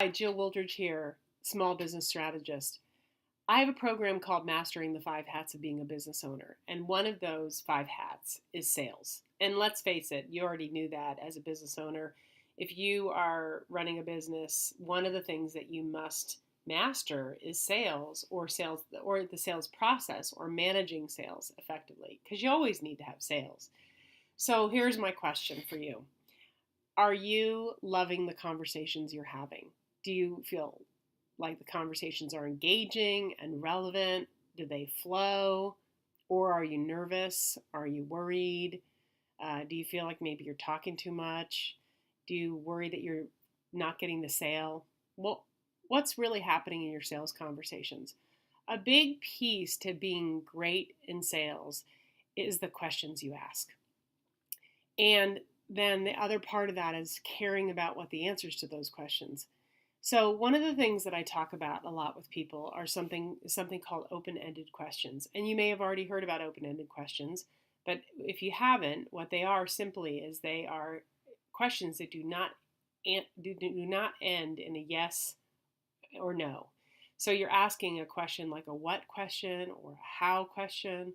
Hi, Jill Wooldridge here, small business strategist. I have a program called Mastering the Five Hats of Being a Business Owner, and one of those five hats is sales. And let's face it, you already knew that as a business owner. If you are running a business, one of the things that you must master is sales or the sales process or managing sales effectively, because you always need to have sales. So here's my question for you. Are you loving the conversations you're having? Do you feel like the conversations are engaging and relevant? Do they flow? Or are you nervous? Are you worried? Do you feel like maybe you're talking too much? Do you worry that you're not getting the sale? Well, what's really happening in your sales conversations? A big piece to being great in sales is the questions you ask. And then the other part of that is caring about what the answers to those questions. So one of the things that I talk about a lot with people are something called open-ended questions. And you may have already heard about open-ended questions, but if you haven't, what they are simply is they are questions that do not end in a yes or no. So you're asking a question like a what question or a how question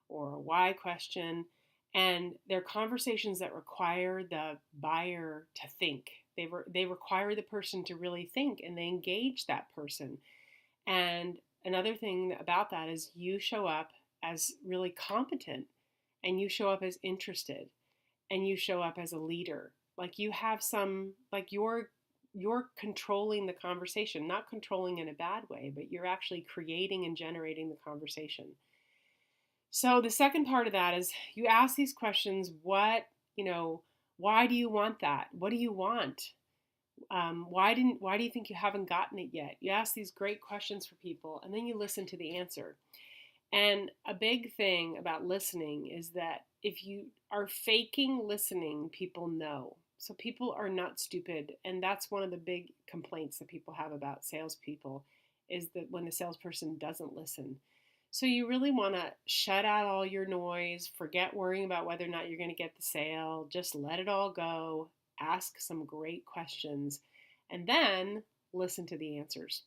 or a why question. And they're conversations that require the buyer to think. They require the person to really think, and they engage that person. And another thing about that is you show up as really competent, and you show up as interested, and you show up as a leader. Like you have like you're controlling the conversation, not controlling in a bad way, but you're actually creating and generating the conversation. So the second part of that is you ask these questions, why do you want that? What do you want? Why do you think you haven't gotten it yet? You ask these great questions for people and then you listen to the answer. And a big thing about listening is that if you are faking listening, people know. So people are not stupid. And that's one of the big complaints that people have about salespeople is that when the salesperson doesn't listen. So you really want to shut out all your noise, forget worrying about whether or not you're going to get the sale, just let it all go, ask some great questions, and then listen to the answers.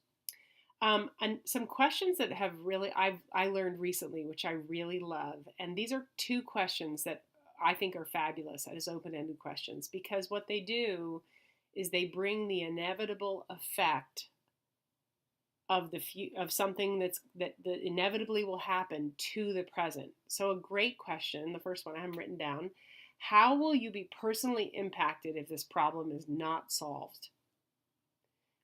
And some questions that have really I learned recently, which I really love, and these are two questions that I think are fabulous as open-ended questions because what they do is they bring the inevitable effect of something that inevitably will happen to the present. So a great question, the first one I have written down, how will you be personally impacted if this problem is not solved?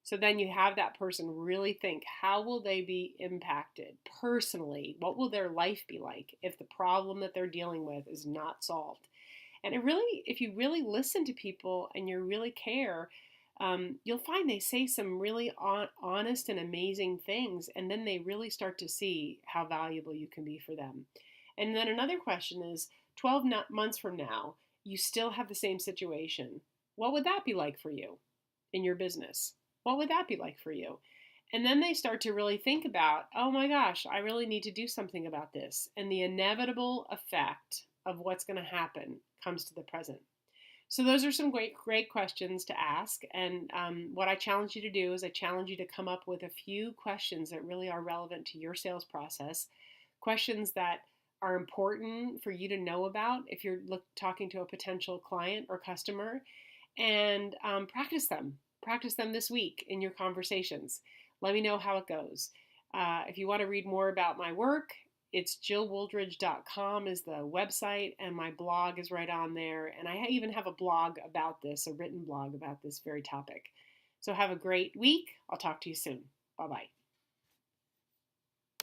So then you have that person really think, how will they be impacted personally? What will their life be like if the problem that they're dealing with is not solved? And if you really listen to people and you really care, you'll find they say some really honest and amazing things, and then they really start to see how valuable you can be for them. And then another question is 12 months from now, you still have the same situation. What would that be like for you in your business? What would that be like for you? And then they start to really think about, oh my gosh, I really need to do something about this. And the inevitable effect of what's going to happen comes to the present. So those are some great questions to ask. And what I challenge you to do is I challenge you to come up with a few questions that really are relevant to your sales process, questions that are important for you to know about if you're talking to a potential client or customer, and practice them. Practice them this week in your conversations. Let me know how it goes. If you want to read more about my work, it's jillwooldridge.com is the website, and my blog is right on there. And I even have a blog about this, a written blog about this very topic. So have a great week. I'll talk to you soon. Bye-bye.